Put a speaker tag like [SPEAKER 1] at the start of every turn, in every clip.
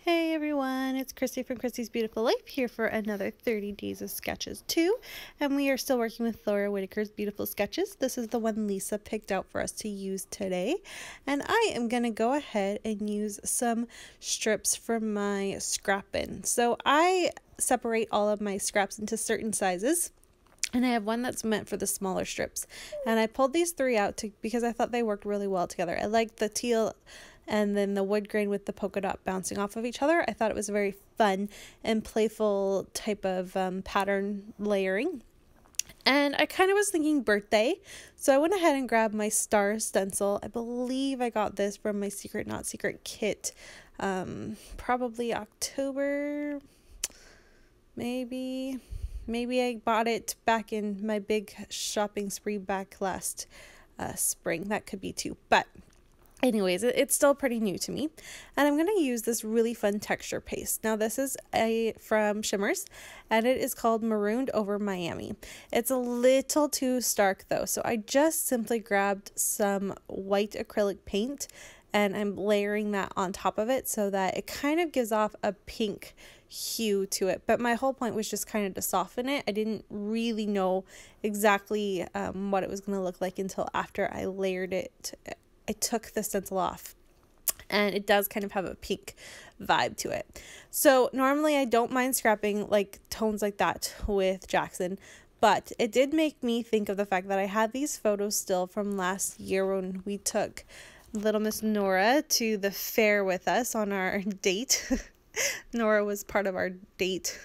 [SPEAKER 1] Hey everyone, it's Christy from Christy's Beautiful Life here for another 30 Days of Sketches 2, and we are still working with Laura Whitaker's Beautiful Sketches. This is the one Lisa picked out for us to use today, and I am going to go ahead and use some strips from my scrap bin. So I separate all of my scraps into certain sizes. And I have one that's meant for the smaller strips. And I pulled these three out because I thought they worked really well together. I liked the teal and then the wood grain with the polka dot bouncing off of each other. I thought it was a very fun and playful type of pattern layering. And I kind of was thinking birthday, so I went ahead and grabbed my star stencil. I believe I got this from my Secret Not Secret kit, probably October, maybe I bought it back in my big shopping spree back last spring. That could be too, but anyways, it's still pretty new to me, and I'm going to use this really fun texture paste. Now this is from Shimmers, and it is called Marooned Over Miami. It's a little too stark though, so I just simply grabbed some white acrylic paint and I'm layering that on top of it so that it kind of gives off a pink hue to it. But my whole point was just kind of to soften it. I didn't really know exactly what it was going to look like until after I layered it. I took the stencil off, and it does kind of have a pink vibe to it. So normally I don't mind scrapping like tones like that with Jackson, but it did make me think of the fact that I had these photos still from last year when we took little Miss Nora to the fair with us on our date. Nora was part of our date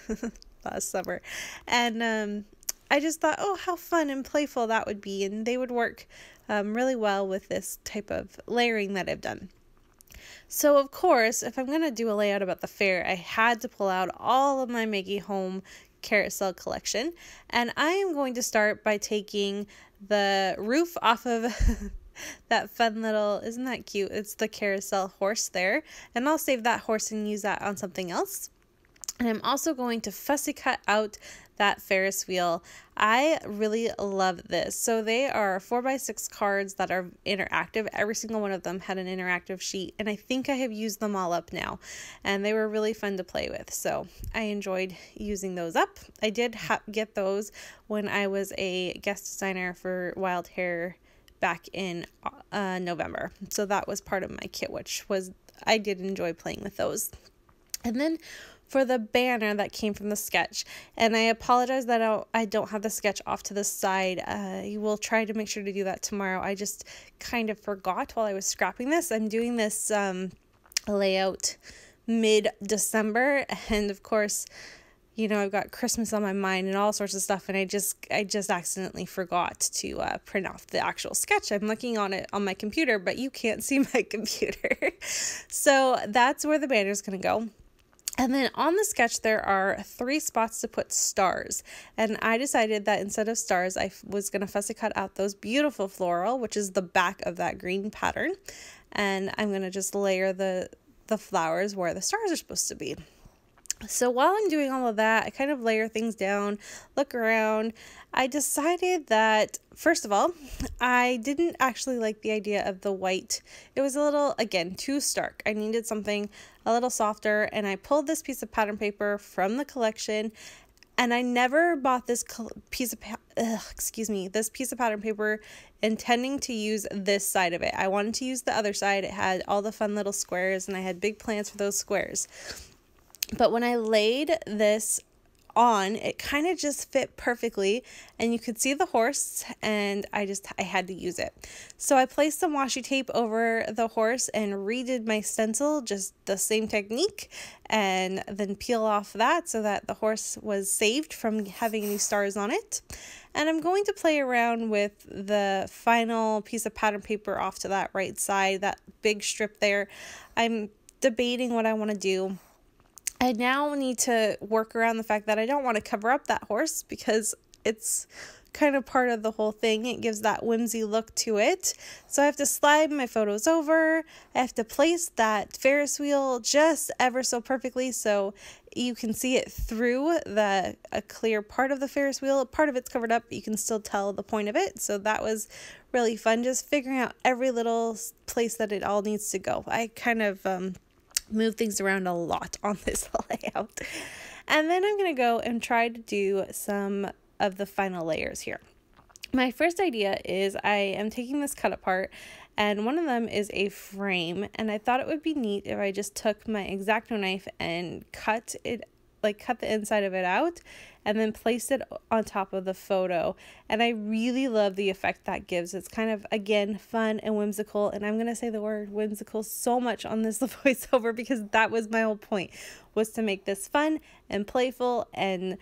[SPEAKER 1] last summer, and I just thought, oh, how fun and playful that would be, and they would work really well with this type of layering that I've done. So of course, if I'm going to do a layout about the fair, I had to pull out all of my Maggie Home carousel collection, and I am going to start by taking the roof off of that fun little, isn't that cute? It's the carousel horse there, and I'll save that horse and use that on something else. And I'm also going to fussy cut out that Ferris wheel. I really love this. So they are 4x6 cards that are interactive. Every single one of them had an interactive sheet, and I think I have used them all up now, and they were really fun to play with. So I enjoyed using those up. I did get those when I was a guest designer for Wild Hair back in November. So that was part of my kit, which was, I did enjoy playing with those. And then for the banner that came from the sketch, and I apologize that I don't have the sketch off to the side. You will try to make sure to do that tomorrow. I just kind of forgot while I was scrapping this. I'm doing this layout mid-December, and of course, you know, I've got Christmas on my mind and all sorts of stuff, and I just accidentally forgot to print off the actual sketch. I'm looking on it on my computer, but you can't see my computer. So that's where the banner is going to go. And then on the sketch, there are 3 spots to put stars. And I decided that instead of stars, I was going to fussy cut out those beautiful floral, which is the back of that green pattern. And I'm going to just layer the flowers where the stars are supposed to be. So while I'm doing all of that, I kind of layer things down, look around. I decided that, first of all, I didn't actually like the idea of the white. It was a little, again, too stark. I needed something a little softer, and I pulled this piece of pattern paper from the collection, and I never bought this piece of pattern paper intending to use this side of it. I wanted to use the other side. It had all the fun little squares, and I had big plans for those squares. But when I laid this on, it kind of just fit perfectly, and you could see the horse, and I had to use it. So I placed some washi tape over the horse and redid my stencil, just the same technique, and then peel off that so that the horse was saved from having any stars on it. And I'm going to play around with the final piece of pattern paper off to that right side, that big strip there. I'm debating what I want to do. I now need to work around the fact that I don't want to cover up that horse because it's kind of part of the whole thing. It gives that whimsy look to it. So I have to slide my photos over. I have to place that Ferris wheel just ever so perfectly so you can see it through a clear part of the Ferris wheel. Part of it's covered up, but you can still tell the point of it. So that was really fun, just figuring out every little place that it all needs to go. I kind of move things around a lot on this layout. And then I'm going to go and try to do some of the final layers here. My first idea is I am taking this cut apart, and one of them is a frame, and I thought it would be neat if I just took my X-Acto knife and cut the inside of it out and then placed it on top of the photo. And I really love the effect that gives. It's kind of, again, fun and whimsical, and I'm going to say the word whimsical so much on this voiceover because that was my whole point, was to make this fun and playful and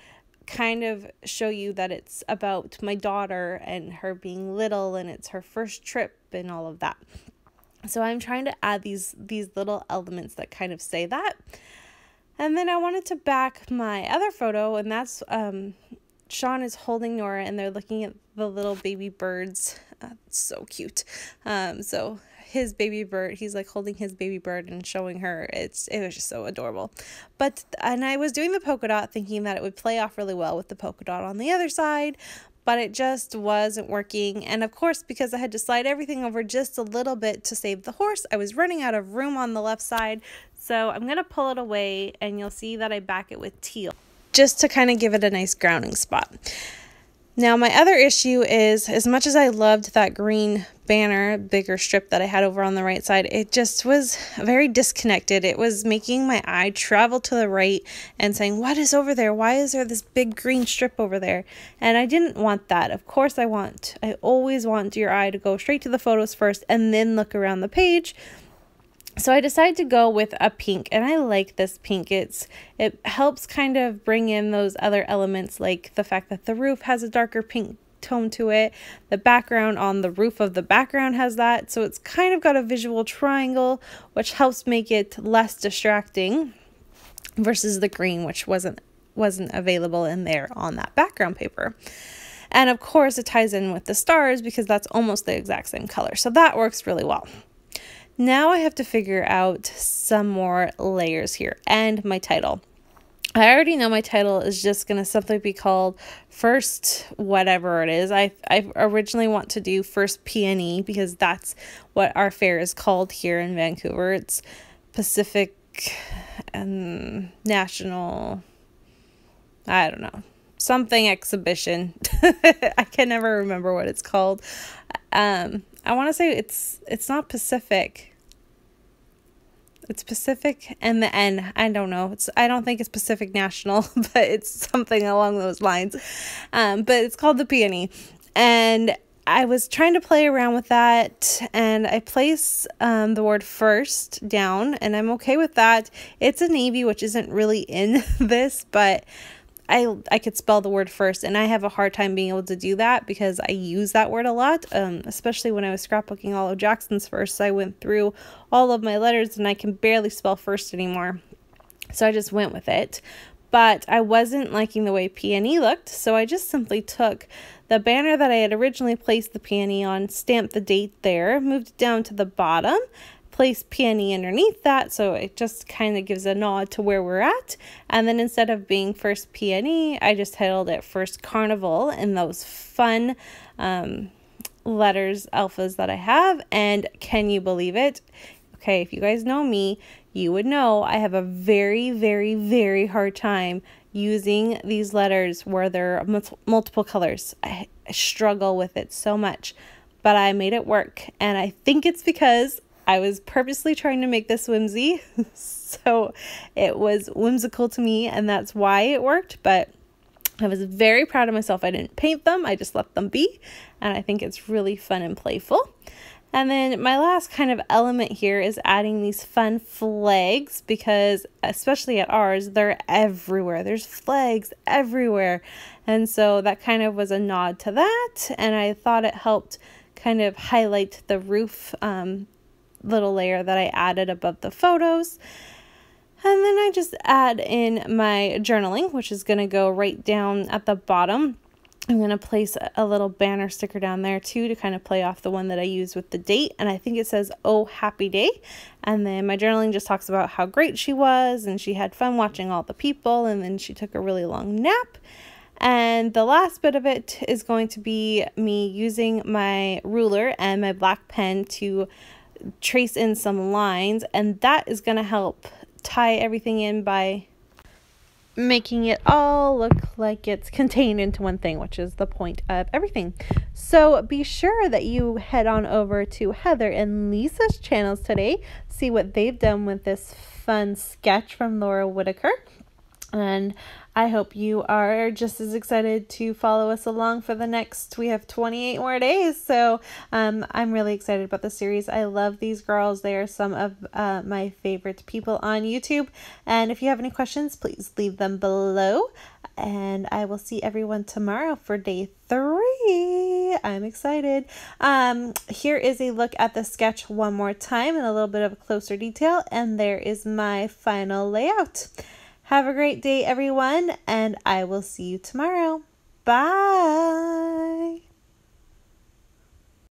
[SPEAKER 1] kind of show you that it's about my daughter and her being little and it's her first trip and all of that. So I'm trying to add these little elements that kind of say that. And then I wanted to back my other photo, and that's Sean is holding Nora and they're looking at the little baby birds. It's so cute. So his baby bird, he's like holding his baby bird and showing her. It was just so adorable. And I was doing the polka dot thinking that it would play off really well with the polka dot on the other side, but it just wasn't working. And of course, because I had to slide everything over just a little bit to save the horse, I was running out of room on the left side. So I'm going to pull it away and you'll see that I back it with teal just to kind of give it a nice grounding spot. Now, my other issue is, as much as I loved that green banner, bigger strip that I had over on the right side, it just was very disconnected. It was making my eye travel to the right and saying, what is over there? Why is there this big green strip over there? And I didn't want that. Of course, I always want your eye to go straight to the photos first and then look around the page. So I decided to go with a pink, and I like this pink. It helps kind of bring in those other elements, like the fact that the roof has a darker pink tone to it. The background on the roof of the background has that. So it's kind of got a visual triangle, which helps make it less distracting versus the green, which wasn't available in there on that background paper. And of course, it ties in with the stars because that's almost the exact same color. So that works really well. Now I have to figure out some more layers here and my title. I already know my title is just going to simply be called First Whatever it is. I originally want to do First Peony because that's what our fair is called here in Vancouver. It's Pacific and National, I don't know, something exhibition. I can never remember what it's called. I want to say it's not Pacific. It's Pacific and the N. I don't know. I don't think it's Pacific National, but it's something along those lines. But it's called the Peony. And I was trying to play around with that, and I place the word first down, and I'm okay with that. It's a navy, which isn't really in this, but I could spell the word first, and I have a hard time being able to do that because I use that word a lot, especially when I was scrapbooking all of Jackson's firsts. I went through all of my letters and I can barely spell first anymore, so I just went with it. But I wasn't liking the way peony looked, so I just simply took the banner that I had originally placed the peony on, stamped the date there, moved it down to the bottom, place peony underneath that, so it just kind of gives a nod to where we're at. And then instead of being First Peony, I just titled it First Carnival in those fun letters alphas that I have. And can you believe it? Okay, if you guys know me, you would know I have a very, very, very hard time using these letters where there are multiple colors. I struggle with it so much, but I made it work, and I think it's because I was purposely trying to make this whimsy, so it was whimsical to me, and that's why it worked. But I was very proud of myself. I didn't paint them, I just let them be, and I think it's really fun and playful. And then my last kind of element here is adding these fun flags, because especially at ours, they're everywhere. There's flags everywhere, and so that kind of was a nod to that, and I thought it helped kind of highlight the roof little layer that I added above the photos. And then I just add in my journaling, which is going to go right down at the bottom. I'm going to place a little banner sticker down there too to kind of play off the one that I used with the date, and I think it says, "Oh, happy day." And then my journaling just talks about how great she was and she had fun watching all the people, and then she took a really long nap. And the last bit of it is going to be me using my ruler and my black pen to trace in some lines, and that is going to help tie everything in by making it all look like it's contained into one thing, which is the point of everything. So be sure that you head on over to Heather and Lisa's channels today, see what they've done with this fun sketch from Laura Whitaker. And I hope you are just as excited to follow us along for the next, we have 28 more days. So I'm really excited about the series. I love these girls. They are some of my favorite people on YouTube. And if you have any questions, please leave them below. And I will see everyone tomorrow for day 3. I'm excited. Here is a look at the sketch one more time in a little bit of a closer detail. And there is my final layout. Have a great day, everyone, and I will see you tomorrow. Bye.